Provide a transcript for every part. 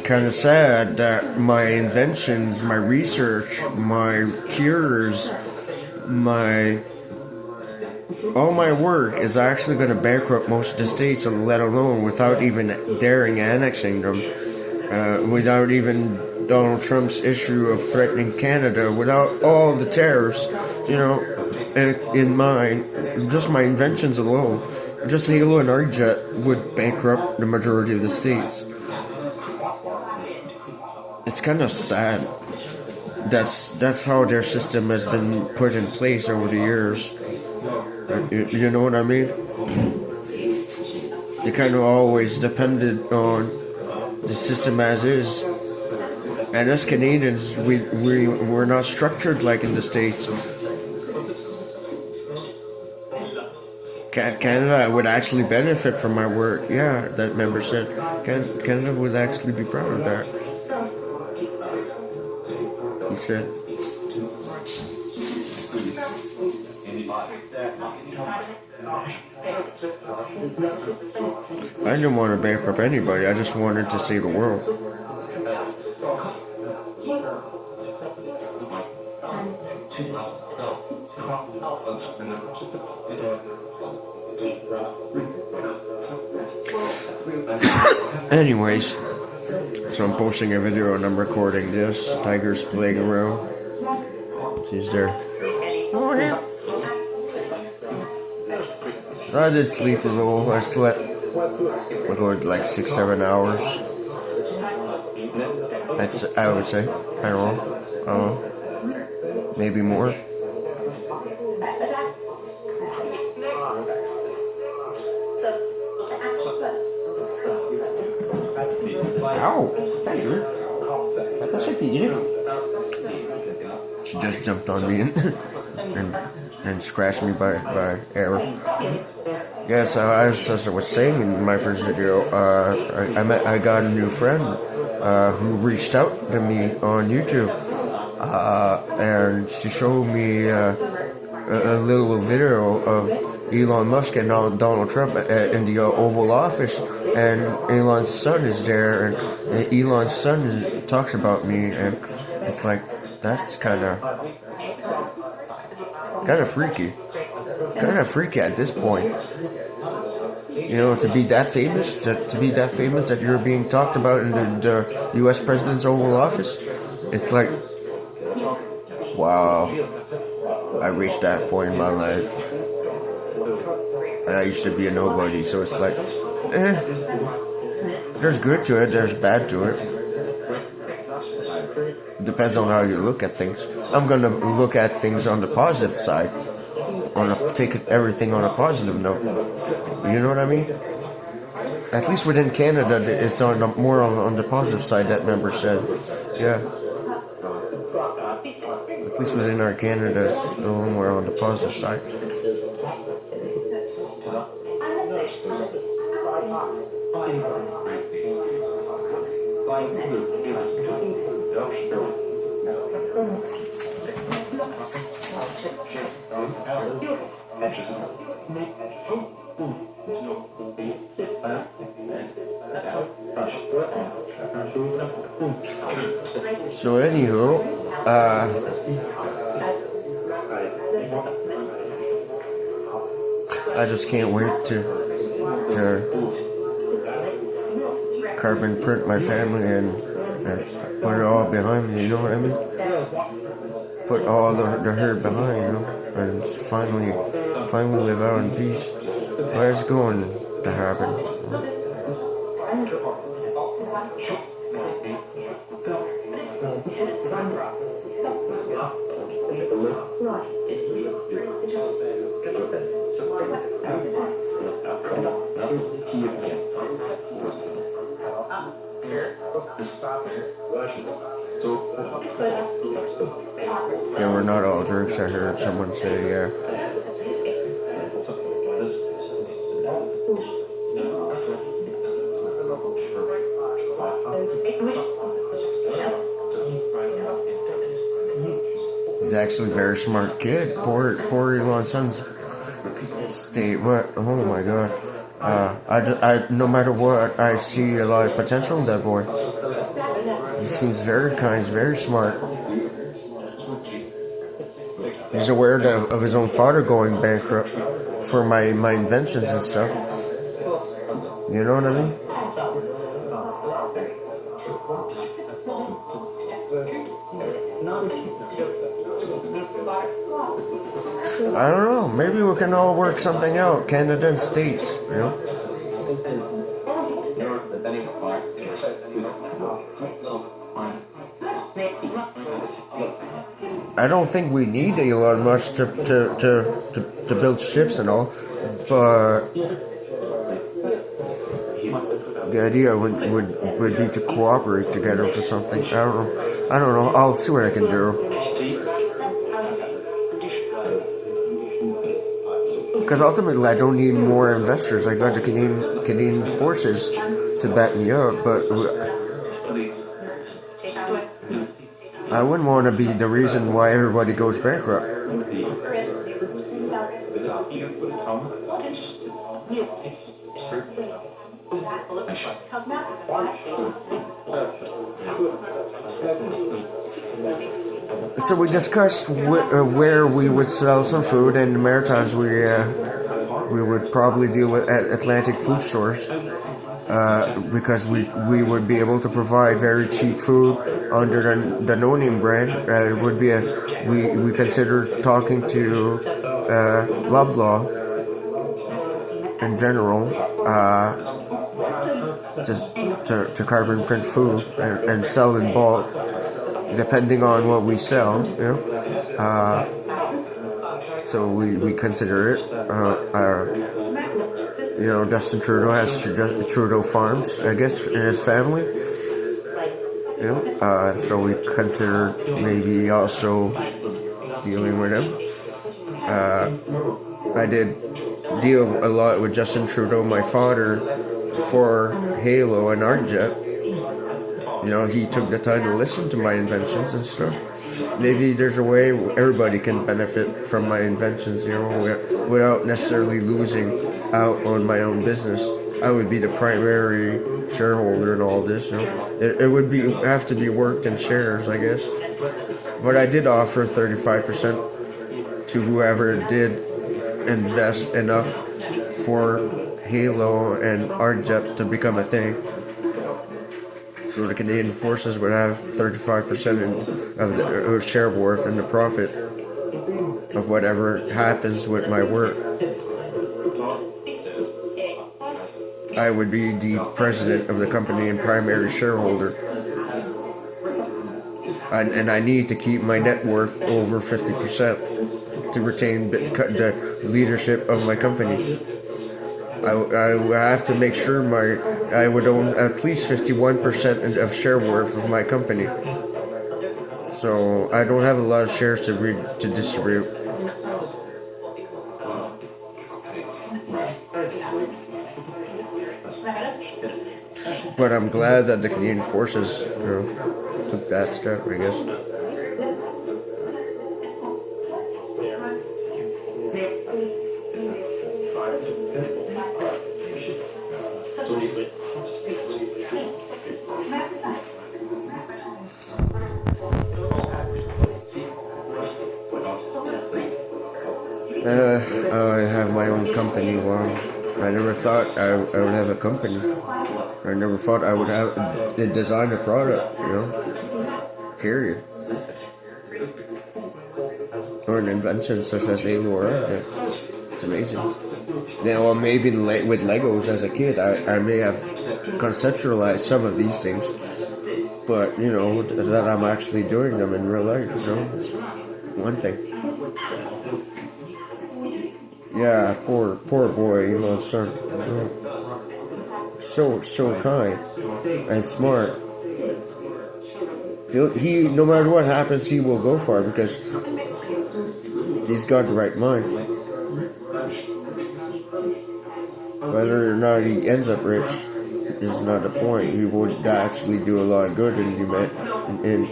kind of sad that my inventions, my research, my cures, all my work is actually going to bankrupt most of the states, let alone without even daring annexing them, without even Donald Trump's issue of threatening Canada, without all the tariffs, in mind, just my inventions alone, just Halo and Arcjet would bankrupt the majority of the states. It's kind of sad. That's how their system has been put in place over the years. You know what I mean? They kind of always depended on the system as is. And us Canadians, we're not structured like in the States. Canada would actually benefit from my work. Yeah, that member said. Canada would actually be proud of that. He said. I didn't want to bankrupt anybody. I just wanted to save the world. Anyways, so I'm posting a video and I'm recording this. Tiger's playing around. She's there. Oh, yeah. I did sleep a little. I slept like 6-7 hours. I would say. I don't know. Maybe more. Ow! Tiger! Attends, t'es griffes. She just jumped on me and scratched me by error. Yes, as I was saying in my first video, I got a new friend who reached out to me on YouTube, and she showed me a little video of Elon Musk and Donald Trump in the Oval Office, and Elon's son is there, and Elon's son talks about me, and it's like, that's kind of freaky. Kind of freaky at this point. To be that famous, that you're being talked about in the U.S. President's Oval Office. It's like, wow, I reached that point in my life. And I used to be a nobody, so it's like, there's good to it, there's bad to it. Depends on how you look at things. I'm gonna look at things on the positive side. Take everything on a positive note. You know what I mean? At least within Canada, it's more on the positive side, that member said. Yeah. At least within our Canada, it's a little more on the positive side. So anywho, I just can't wait to carbon print my family and put it all behind me, you know what I mean? Put all the hurt behind, and finally live out in peace. Where's going to happen? Yeah, we're not all jerks, I heard someone say, yeah. He's actually a very smart kid. Poor Elon's son's state. What? Oh my god. I no matter what, I see a lot of potential in that boy. He seems very kind, he's very smart. He's aware of his own father going bankrupt for my inventions and stuff. You know what I mean? I don't know. Maybe we can all work something out. Canada and States, you know? I don't think we need Elon Musk to build ships and all, but the idea would be to cooperate together for something. I don't know. I'll see what I can do. Because ultimately, I don't need more investors. I got the Canadian forces to back me up, but I wouldn't want to be the reason why everybody goes bankrupt. So we discussed where we would sell some food, and in the Maritimes we would probably deal with Atlantic food stores because we would be able to provide very cheap food under the No Name brand. It would be we considered talking to Loblaw in general to carbon print food and sell in bulk. Depending on what we sell, you know, so we consider it. You know, Justin Trudeau has Trudeau Farms, I guess, in his family. You know, so we consider maybe also dealing with him. I did deal a lot with Justin Trudeau, my father, for Halo and ArtJet. You know, he took the time to listen to my inventions and stuff. Maybe there's a way everybody can benefit from my inventions, you know, without necessarily losing out on my own business. I would be the primary shareholder in all this, you know. It would have to be worked in shares, I guess. But I did offer 35% to whoever did invest enough for Halo and ArtJet to become a thing. So the Canadian forces would have 35% of the share worth and the profit of whatever happens with my work. I would be the president of the company and primary shareholder. And I need to keep my net worth over 50% to retain the leadership of my company. I have to make sure I would own at least 51% of share worth of my company. So I don't have a lot of shares to distribute. But I'm glad that the Canadian forces, you know, took that step, I guess. I have my own company. Wow, I never thought I would have a company. I never thought I would have design a product, you know. Period. Or an invention such as Halo. It's amazing. Yeah, well, maybe with Legos as a kid, I may have conceptualized some of these things, but you know that I'm actually doing them in real life. You know, it's one thing. Yeah, poor boy, you know, son. So kind and smart. He no matter what happens, he will go for it because he's got the right mind. Whether or not he ends up rich is not the point. He would actually do a lot of good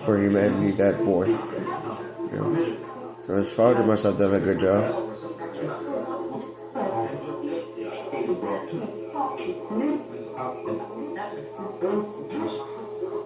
for humanity. That boy, you know. So his father must have done a good job.